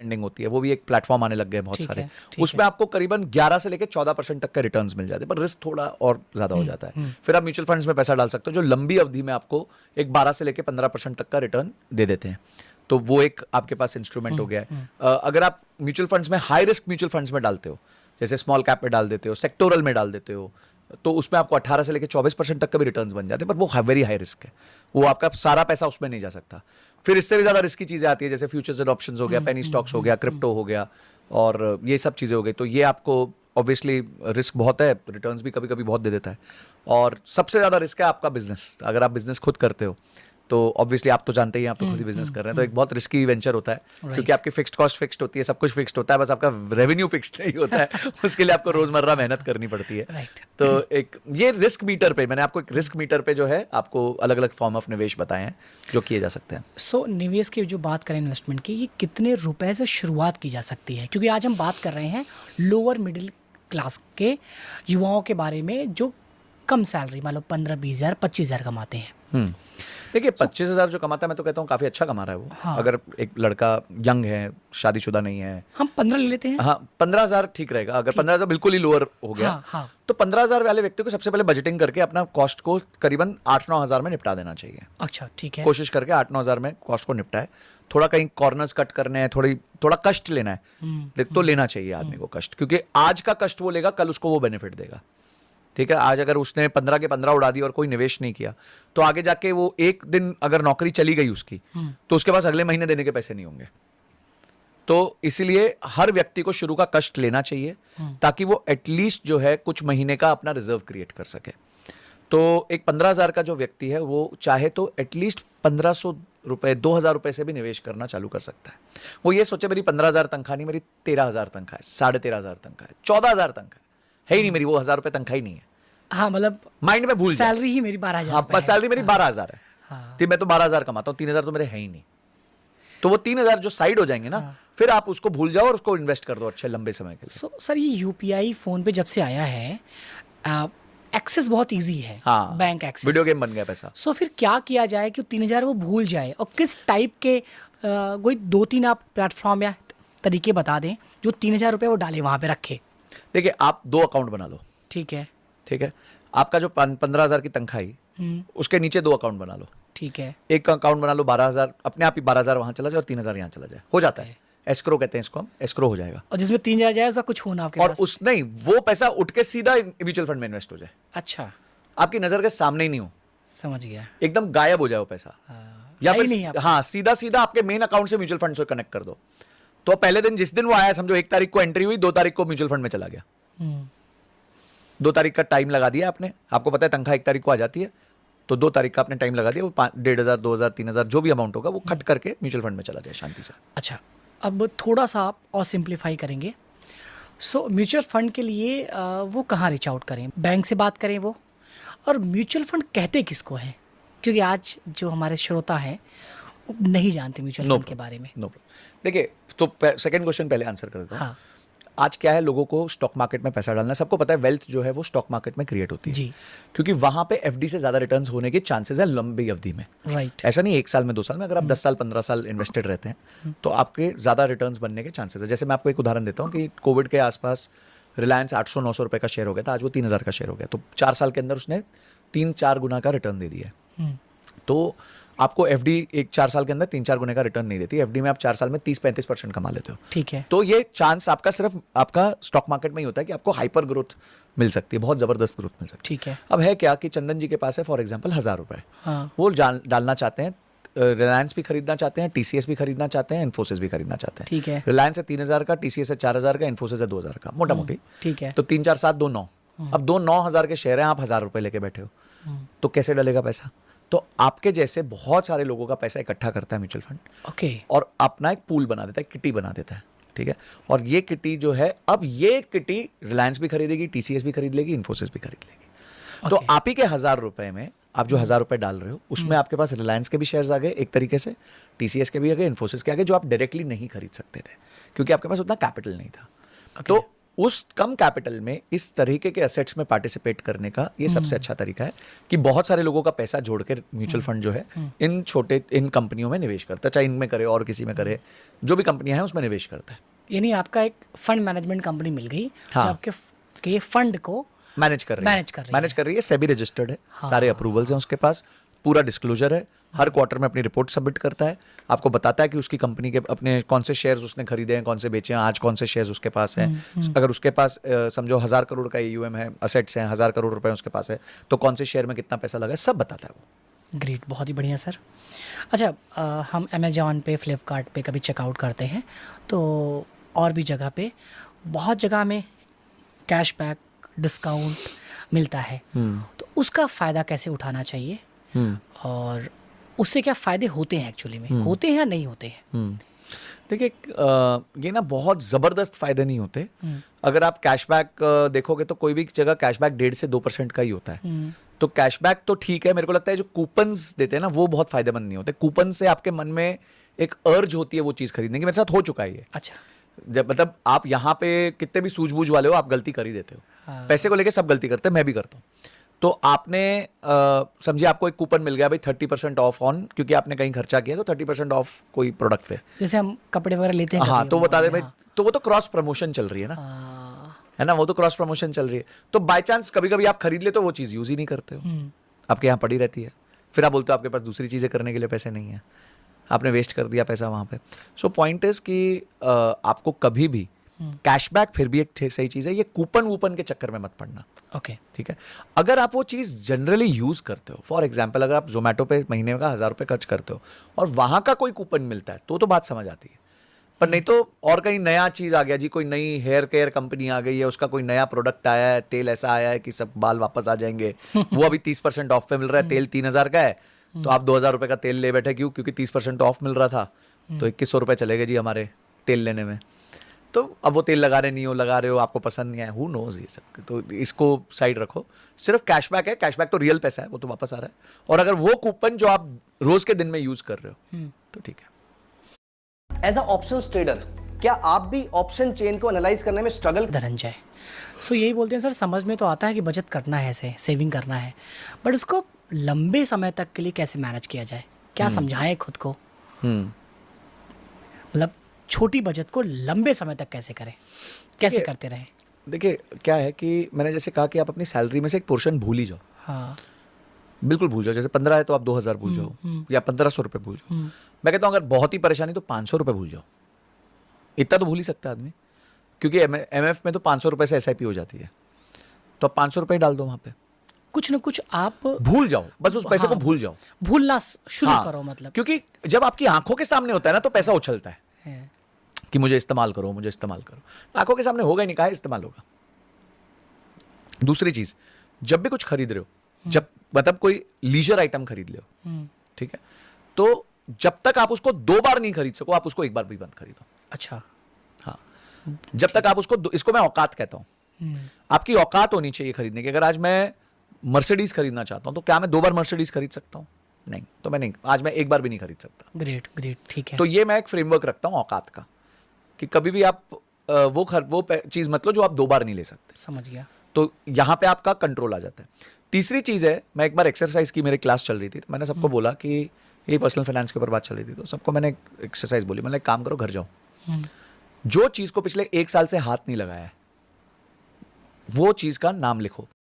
Ending होती है, वो भी एक प्लेटफॉर्म आने लग गए बहुत ठीक सारे, है, ठीक उसमें आपको करीबन 11 से लेकर 14% तक के रिटर्न्स मिल जाते हैं, पर रिस्क थोड़ा और ज्यादा हो जाता है। फिर आप म्यूचुअल फंड्स में पैसा डाल सकते हो जो लंबी अवधि में आपको एक 12 से लेकर 15% तक का रिटर्न दे देते हैं, तो वो एक आपके पास इंस्ट्रूमेंट हो गया है। अगर आप म्यूचुअल फंड्स में हाई रिस्क म्यूचुअल फंड्स में डालते हो, जैसे स्मॉल कैप में डाल देते हो, सेक्टोरल में डाल देते हो, तो उसमें आपको 18 से लेकर 24% तक का भी रिटर्न्स बन जाते हैं, पर वो वेरी हाई रिस्क है, वो आपका सारा पैसा उसमें नहीं जा सकता। फिर इससे भी ज्यादा रिस्की चीजें आती है, जैसे फ्यूचर्स एंड ऑप्शंस हो गया, पेनी स्टॉक्स हो गया, क्रिप्टो हो गया, और ये सब चीजें हो गई, तो ये आपको ऑब्वियसली रिस्क बहुत है, रिटर्न्स भी कभी कभी बहुत दे देता है। और सबसे ज्यादा रिस्क है आपका बिजनेस, अगर आप बिजनेस खुद करते हो तो ऑब्वियसली आप तो जानते ही हैं, आप तो खुद ही बिजनेस कर रहे हैं, तो एक बहुत रिस्की वेंचर होता है, क्योंकि आपकी फिक्स्ड कॉस्ट फिक्स्ड होती है, सब कुछ फिक्स्ड होता है, बस आपका रेवेन्यू फिक्स्ड नहीं होता है, उसके लिए आपको रोजमर्रा मेहनत करनी पड़ती है। तो एक ये रिस्क मीटर पे मैंने आपको एक रिस्क मीटर पे जो है आपको अलग अलग फॉर्म ऑफ निवेश बताए हैं जो किए जा सकते हैं। सो निवेश की जो बात करें इन्वेस्टमेंट की, ये कितने रुपए से शुरुआत की जा सकती है, क्योंकि आज हम बात कर रहे हैं लोअर मिडिल क्लास के युवाओं के बारे में जो कम सैलरी, मान लो 15-20 हज़ार 25 हज़ार कमाते हैं। देखिए 25,000 जो कमाता है, मैं तो कहता हूँ काफी अच्छा कमा रहा है वो। हाँ। अगर एक लड़का यंग है, शादीशुदा नहीं है, हम 15 ले लेते हैं। हाँ 15,000 ठीक रहेगा। अगर 15,000 बिल्कुल ही लोअर हो गया, हाँ। तो 15,000 वाले व्यक्ति को सबसे पहले बजटिंग करके अपना कॉस्ट को करीबन 8-9 हज़ार में निपटा देना चाहिए। अच्छा, ठीक है। कोशिश करके 8-9 हज़ार में कॉस्ट को निपटाए। थोड़ा कहीं कॉर्नर्स कट करने हैं, थोड़ा कष्ट लेना है, तो लेना चाहिए आदमी को कष्ट, क्योंकि आज का कष्ट वो लेगा, कल उसको वो बेनिफिट देगा। ठीक है, आज अगर उसने 15 के 15 उड़ा दिया और कोई निवेश नहीं किया, तो आगे जाके वो एक दिन अगर नौकरी चली गई उसकी, तो उसके पास अगले महीने देने के पैसे नहीं होंगे। तो इसीलिए हर व्यक्ति को शुरू का कष्ट लेना चाहिए, ताकि वो एटलीस्ट जो है कुछ महीने का अपना रिजर्व क्रिएट कर सके। तो एक 15,000 का जो व्यक्ति है वो चाहे तो एटलीस्ट 1,500 रुपए 2,000 रुपए से भी निवेश करना चालू कर सकता है। वो ये सोचे मेरी 15,000 तनख्वाह नहीं, मेरी 13,000 तनख्वाह है, 13,500 तनख्वाह है, 14,000 तनख्वाह है ही नहीं मेरी, वो 1,000 रुपए तनख्वाह ही नहीं है। हाँ, मतलब माइंड में भूल जाए, सैलरी ही मेरी 12,000। हाँ बस सैलरी मेरी 12,000 है। हाँ। तो मैं तो 12,000 कमाता हूँ, 3,000 तो मेरे है ही नहीं। तो वो 3,000 जो साइड हो जाएंगे ना, फिर आप उसको भूल जाओ और उसको इन्वेस्ट कर दो अच्छे लंबे समय के लिए। सर ये यूपीआई फोन पे जब से आया है, एक्सेस बहुत इजी है। हाँ, बैंक एक्सेस, वीडियो गेम बन गया पैसा। सो फिर क्या किया जाए कि 3,000 वो भूल जाए, और किस टाइप के कोई 2-3 आप प्लेटफॉर्म या तरीके बता दें जो 3,000 रुपये वो डाले वहाँ पे रखे। देखिए आप 2 अकाउंट बना लो। ठीक है। ठीक है, आपका जो 15,000 की तनख्वाही, उसके नीचे 2 अकाउंट बना लो। ठीक है। एक अकाउंट बना लो 12,000, अपने आप ही 12,000 वहां चला जाए और 3,000 यहाँ चला जाए, हो जाता है। एस्क्रो कहते हैं इसको हम, एस्क्रो हो जाएगा। और जिसमें 3,000 जाए उसका कुछ होना आपके और पास। उस नहीं, वो पैसा उठ के सीधा म्यूचुअल फंड में इन्वेस्ट हो जाए। अच्छा, आपकी नजर के सामने ही नहीं हो, समझ गया। एकदम गायब हो जाए वो पैसा। या है ही नहीं फिर आप। हाँ सीधा सीधा आपके मेन अकाउंट से म्यूचुअल फंड से कनेक्ट कर दो। तो पहले दिन जिस दिन वो आया, समझो 1 तारीख को एंट्री हुई, 2 तारीख को म्यूचुअल फंड में चला गया। 2 तारीख का टाइम लगा दिया आपने, आपको पता है तनख्वाह 1 तारीख को आ जाती है, तो 2 तारीख का आपने टाइम लगा दिया, वो 1,500, 2,000, 3,000 जो भी अमाउंट होगा वो कट करके म्यूचुअल फंड में चला जाए शांति से। अच्छा, अब थोड़ा सा आप और सिंप्लीफाई करेंगे। सो म्यूचुअल फंड के लिए वो कहाँ रीच आउट करें, बैंक से बात करें वो, और म्यूचुअल फंड कहते किसको हैं, क्योंकि आज जो हमारे श्रोता हैं वो नहीं जानते म्यूचुअल फंड के बारे में। नो, देखिए तो सेकंड क्वेश्चन पहले आंसर कर देता हूँ। हाँ। आज क्या है, लोगों को स्टॉक मार्केट में पैसा डालना है, सबको पता है वेल्थ जो है वो स्टॉक मार्केट में क्रिएट होती है जी। क्योंकि वहां पे एफडी से ज्यादा रिटर्न्स होने के चांसेस है लंबी अवधि में। राइट। ऐसा नहीं 1 साल में 2 साल में, अगर आप 10 साल 15 साल इन्वेस्टेड रहते हैं तो आपके ज्यादा रिटर्न्स बनने के चांसेस है। जैसे मैं आपको एक उदाहरण देता हूँ कि कोविड के आसपास रिलायंस 800-900 रुपए का शेयर हो गया था, आज वो 3,000 का शेयर हो गया, तो 4 साल के अंदर उसने 3-4 गुना का रिटर्न दे दिया है। तो आपको एफडी एक 4 साल के अंदर 3-4 गुने का रिटर्न नहीं देती, एफडी में आप 4 साल में 30-35% कमा लेते हो। ठीक है। तो ये चांस आपका सिर्फ आपका स्टॉक मार्केट में ही होता है कि आपको हाइपर ग्रोथ मिल सकती है, बहुत जबरदस्त ग्रोथ मिल सकती है। ठीक है। अब है क्या कि चंदन जी के पास है फॉर एग्जांपल 1,000 रुपए, हाँ। वो डालना चाहते हैं, रिलायंस भी खरीदना चाहते हैं, टीसीएस भी खरीदना चाहते हैं, इन्फोसिस भी खरीदना चाहते हैं। ठीक है। रिलायंस है 3,000 का, टीसीएस है 4,000 का, इन्फोसिस है 2,000 का, मोटा मोटी। ठीक है। तो 3 4 7 2 9, अब 2 9,000 के शेयर हैं, आप 1,000 रुपए लेके बैठे हो, तो कैसे डलेगा पैसा? तो आपके जैसे बहुत सारे लोगों का पैसा इकट्ठा करता है म्यूचुअल फंड, ओके, और अपना एक पूल बना देता है, किटी बना देता है। ठीक है, और ये किटी जो है, अब ये किटी रिलायंस भी खरीदेगी, टीसीएस भी खरीद लेगी, इन्फोसिस भी खरीद लेगी। तो आप ही के 1,000 रुपए में आप जो 1,000 रुपए डाल रहे हो, उसमें आपके पास रिलायंस के भी शेयर्स आ गए एक तरीके से, टीसीएस के भी आ गए, इन्फोसिस के आ गए, जो आप डायरेक्टली नहीं खरीद सकते थे क्योंकि आपके पास उतना कैपिटल नहीं था। तो उस कम कैपिटल में इस तरीके के एसेट्स में पार्टिसिपेट करने का ये सबसे अच्छा तरीका है कि बहुत सारे लोगों का पैसा जोड़ के म्यूचुअल फंड जो है इन कंपनियों में निवेश करता है, चाहे इनमें करे और किसी में करे, जो भी कंपनियां हैं उसमें निवेश करता है। यानी आपका एक फंड मैनेजमेंट कंपनी मिल गई हाँ। जो आपके के फंड को मैनेज कर रही है, सेबी रजिस्टर्ड है, हाँ। सारे अप्रूवल्स हैं उसके पास, पूरा डिस्क्लोजर है, हर क्वार्टर में अपनी रिपोर्ट सबमिट करता है, आपको बताता है कि उसकी कंपनी के अपने कौन से शेयर्स उसने खरीदे हैं, कौन से बेचे हैं, आज कौन से शेयर्स उसके पास हैं। अगर उसके पास समझो 1000 करोड़ का AUM है, असेट्स हैं, 1000 करोड़ रुपए उसके पास है, तो कौन से शेयर में कितना पैसा लगा है, सब बताता है वो। ग्रेट, बहुत ही बढ़िया सर। अच्छा, हम अमेजॉन पे, फ्लिपकार्ट पे कभी चेकआउट करते हैं तो और भी जगह पे बहुत जगह में कैशबैक डिस्काउंट मिलता है, तो उसका फ़ायदा कैसे उठाना चाहिए और उससे क्या फ़ायदे होते हैं, एक्चुअली में होते हैं या नहीं होते हैं? देखिए, ये ना बहुत ज़बरदस्त फ़ायदे नहीं होते। अगर आप कैशबैक देखोगे तो कोई भी जगह कैशबैक 1.5 से 2% का ही होता है। तो कैशबैक तो ठीक है, मेरे को लगता है जो कूपन्स देते हैं ना वो बहुत फ़ायदेमंद नहीं होते। कूपन से आपके मन में एक अर्ज होती है वो चीज़ खरीदने की, मेरे साथ हो चुका है ये। अच्छा, जब मतलब आप यहाँ पे कितने भी सूझबूझ वाले हो, आप गलती कर ही देते हो। हाँ। पैसे को लेके सब गलती करते हैं, मैं भी करता हूँ। तो आपने समझिए आपको एक कूपन मिल गया भाई 30% ऑफ ऑन, क्योंकि आपने कहीं खर्चा किया तो 30% ऑफ कोई प्रोडक्ट पे। जैसे हम कपड़े वगैरह लेते हैं हाँ, कभी तो बता दे भाई, हाँ। तो वो तो क्रॉस प्रमोशन चल रही है ना, हाँ, है ना, वो तो क्रॉस प्रमोशन चल रही है। तो बाय चांस कभी कभी आप खरीद ले तो वो चीज़ यूज ही नहीं करते हो, आपके यहाँ पड़ी रहती है, फिर आप बोलते हो आपके पास दूसरी चीज़ें करने के लिए पैसे नहीं है, आपने वेस्ट कर दिया पैसा वहाँ पे। सो पॉइंट इज कि आपको कभी भी कैशबैक फिर भी एक सही चीज़ है, ये कूपन वूपन के चक्कर में मत पड़ना। ओके, ठीक है, अगर आप वो चीज़ जनरली यूज़ करते हो, फॉर एग्जाम्पल अगर आप जोमेटो पे महीने का 1000 रुपये खर्च करते हो और वहाँ का कोई कूपन मिलता है तो बात समझ आती है। पर नहीं तो और कहीं नया चीज़ आ गया जी, कोई नई हेयर केयर कंपनी आ गई है, उसका कोई नया प्रोडक्ट आया है, तेल ऐसा आया है कि सब बाल वापस आ जाएंगे, वो अभी 30% ऑफ पे मिल रहा है, तेल 3000 का है तो आप 2000 रुपये का तेल ले बैठे, क्यों? क्योंकि 30% ऑफ मिल रहा था, तो 2100 रुपये चले गए जी हमारे तेल लेने में। तो अब वो तेल लगा रहे हो, आपको पसंद नहीं आया, हु नोज ये सब, तो इसको साइड रखो। सिर्फ कैशबैक है, कैशबैक तो रियल पैसा है, वो तो वापस आ रहा है। और अगर वो कूपन जो आप रोज के दिन में यूज कर रहे हो तो ठीक है। एज अ ऑप्शंस ट्रेडर, क्या आप भी ऑप्शन चेन को एनालाइज करने में स्ट्रगल? धनंजय, सो यही बोलते हैं सर, समझ में तो आता है कि बचत करना है, ऐसे सेविंग करना है, बट उसको लंबे समय तक के लिए कैसे मैनेज किया जाए, क्या समझाएं खुद को, मतलब छोटी बचत को लंबे समय तक कैसे करें, कैसे करते रहें? देखिए क्या है कि मैंने जैसे कहा कि आप अपनी सैलरी में से एक पोर्शन भूल ही जाओ। हाँ, बिल्कुल भूल जाओ, जैसे 15 है तो आप 2000 भूल जाओ या 1500 रुपये भूल जाओ। मैं कहता हूँ अगर बहुत ही परेशानी तो 500 रुपये भूल जाओ, इतना तो भूल ही सकता है आदमी, क्योंकि MF में तो 500 रुपये से SIP हो जाती है, तो आप 500 रुपये डाल दो वहाँ पे, कुछ न कुछ आप भूल जाओ, बस उस पैसे को भूल जाओ, भूलना शुरू हाँ, करो, मतलब क्योंकि जब आपकी आंखों के सामने होता है ना तो पैसा उछलता है कि मुझे इस्तेमाल करो, मुझे इस्तेमाल करो, आंखों के सामने होगा ही नहीं, कहा इस्तेमाल होगा। दूसरी चीज, जब भी कुछ खरीद रहे हो, जब मतलब कोई लीजर आइटम खरीद ले हो, ठीक है, तो जब तक आप उसको 2 बार नहीं खरीद सको, आप उसको 1 बार भी मत खरीदो। अच्छा, हाँ, जब तक आप उसको इसको मैं औकात कहता हूं, आपकी औकात होनी चाहिए खरीदने की। अगर आज मैं मर्सिडीज खरीदना चाहता हूं तो क्या मैं 2 बार मर्सिडीज खरीद सकता हूं? नहीं, तो मैं नहीं, आज मैं 1 बार भी नहीं खरीद सकता। ग्रेट ग्रेट, ठीक है। तो ये मैं एक फ्रेमवर्क रखता हूं औकात का, कि कभी भी आप वो चीज मत लो जो आप 2 बार नहीं ले सकते। समझ गया। तो यहां पे आपका कंट्रोल आ जाता है। तीसरी चीज है, मैं एक बार एक्सरसाइज की, मेरे क्लास चल रही थी, तो मैंने सबको बोला कि यही पर्सनल फाइनेंस के ऊपर बात चल रही थी, तो सबको मैंने एक्सरसाइज बोली, मैंने एक काम करो, घर जाओ, जो चीज को पिछले 1 साल से हाथ नहीं लगाया है वो चीज का नाम लिखो।